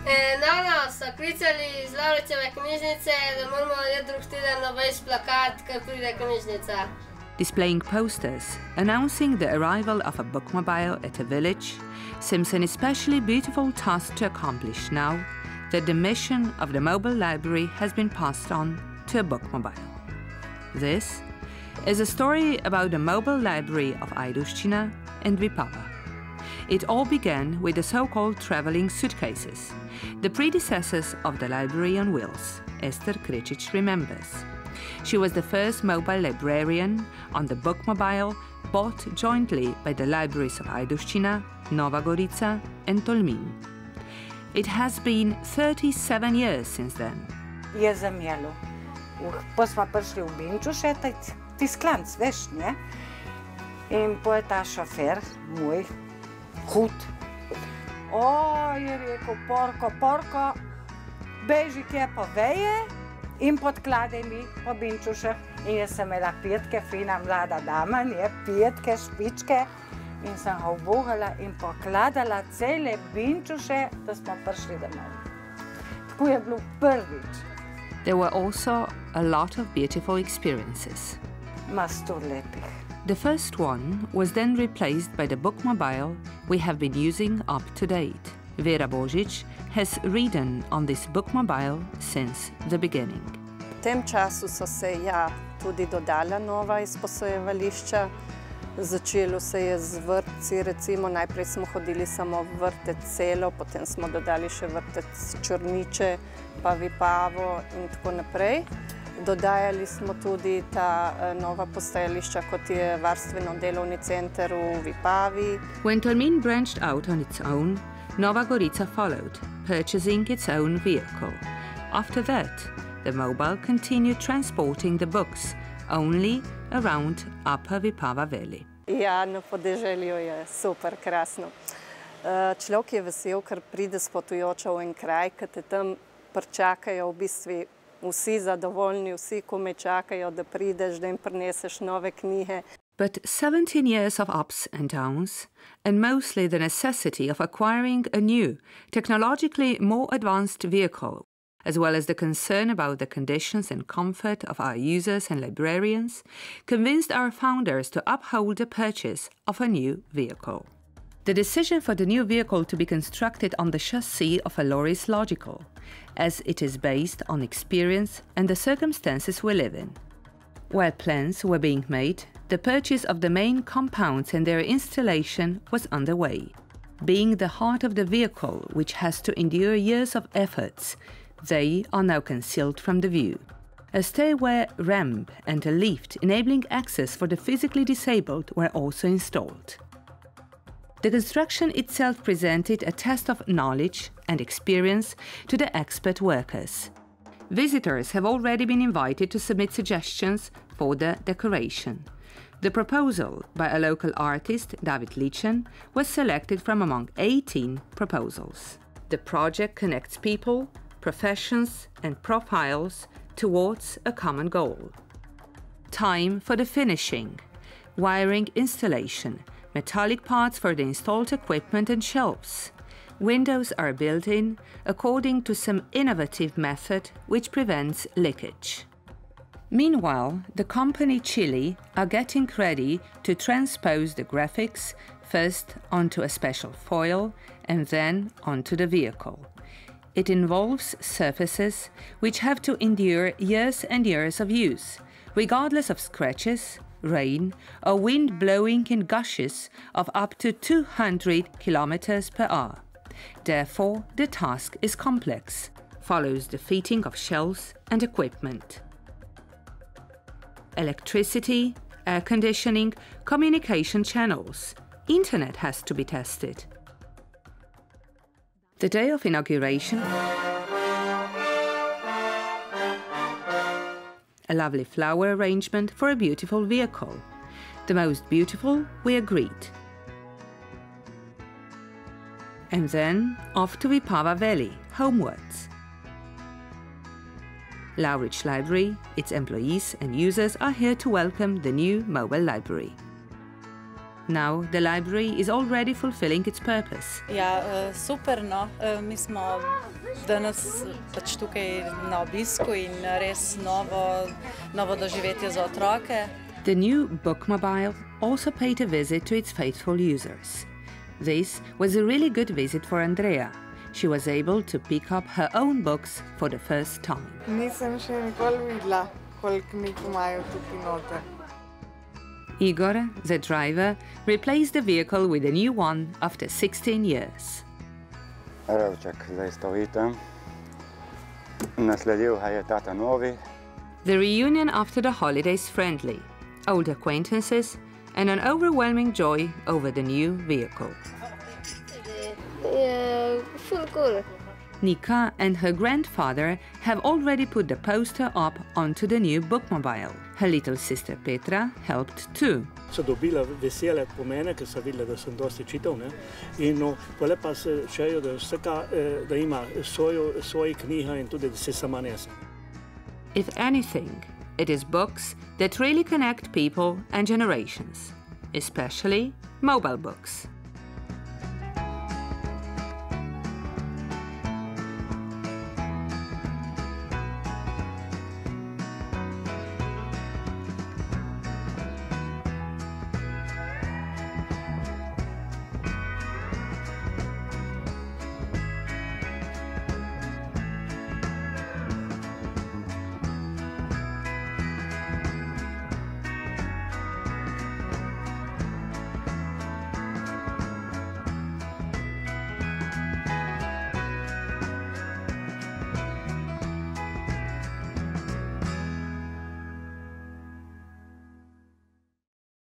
No, so klicali iz Lavričeve knjižnice, da moramo narediti drug teden novejši plakat, ker pride knjižnica. Displaying posters announcing the arrival of a bookmobile at a village seems an especially beautiful task to accomplish now that the mission of the mobile library has been passed on to a bookmobile. This is a story about the mobile library of Ajdovščina and Vipava. It all began with the so-called traveling suitcases, the predecessors of the library on wheels, Ester Krečič remembers. She was the first mobile librarian on the bookmobile bought jointly by the libraries of Ajdovščina, Nova Gorica and Tolmin. It has been 37 years since then. Je zamjelo. Pa smo prišli v Binčuše, ti sklanc, veš, ne? In po je ta šofer, moj, hud. Je rekel, porko, beži kje pa veje in podkladaj mi po Binčušeh. In jaz sem imela petke, fina mlada dama, ne, petke, špičke. In sem ga obugala in pokladala cele Binčuše, da smo prišli domov. Tako je bilo prvič. There were also a lot of beautiful experiences. Mastur lepih. The first one was then replaced by the bookmobile we have been using up to date. Vera Božič has ridden on this bookmobile since the beginning. V tem času so se tudi dodala nova izposojevališča. Začelo se je z vrtci, recimo najprej smo hodili samo v vrtec Celo, potem smo dodali še vrtec Črniče, pa Vipavo in tako naprej. Dodajali smo tudi ta nova postajališča, kot je varstveno-delovni center v Vipavi. When Tolmin branched out on its own, Nova Gorica followed, purchasing its own vehicle. After that, the mobile continued transporting the books, only around Upper Vipava Valley. Ja, na podeželju je super, krasno. Človek je vesel, ker pride s potujočo v en kraj, ker te tam pričakajo v bistvu vsi zadovoljni, vsi kome čakajo, da prideš, da jim prineseš nove knjige. But 17 years of ups and downs, and mostly the necessity of acquiring a new, technologically more advanced vehicle, as well as the concern about the conditions and comfort of our users and librarians, convinced our founders to uphold the purchase of a new vehicle. The decision for the new vehicle to be constructed on the chassis of a lorry is logical, as it is based on experience and the circumstances we live in. While plans were being made, the purchase of the main compounds and their installation was underway. Being the heart of the vehicle, which has to endure years of efforts, they are now concealed from the view. A stairway ramp and a lift enabling access for the physically disabled were also installed. The construction itself presented a test of knowledge and experience to the expert workers. Visitors have already been invited to submit suggestions for the decoration. The proposal by a local artist, David Lichen, was selected from among 18 proposals. The project connects people, professions and profiles towards a common goal. Time for the finishing, wiring installation, metallic parts for the installed equipment and shelves. Windows are built in according to some innovative method which prevents leakage. Meanwhile, the company Chile are getting ready to transpose the graphics first onto a special foil and then onto the vehicle. It involves surfaces which have to endure years and years of use, regardless of scratches, rain, or wind blowing in gushes of up to 200 kilometers per hour. Therefore, the task is complex, follows the fitting of shelves and equipment. Electricity, air conditioning, communication channels, internet has to be tested. The day of inauguration, a lovely flower arrangement for a beautiful vehicle. The most beautiful, we agreed. And then off to Vipava Valley, homewards. Lavrič Library, its employees and users are here to welcome the new mobile library. Now the library is already fulfilling its purpose. Ja, super, no. Mi smo danes pač tukaj na obisku in res novo doživetje za otroke. The new Bookmobile also paid a visit to its faithful users. This was a really good visit for Andrea. She was able to pick up her own books for the first time. Nisem še nikoli videla, koliko knjig imajo tukaj noter. Igor, the driver, replaced the vehicle with a new one after 16 years. Revček, zdaj stoji tam. Nasledil ga je tata novi. The reunion after the holidays friendly, old acquaintances, and an overwhelming joy over the new vehicle. Full cool. Nika and her grandfather have already put the poster up onto the new Bookmobile. Her little sister Petra helped too. So dobila vesele po mene, ker so videla, da sem dosti čital, ne? In pole pa se šejo, da ima svoje knjige in tudi, da se sama nese. If anything, it is books that really connect people and generations, especially mobile books.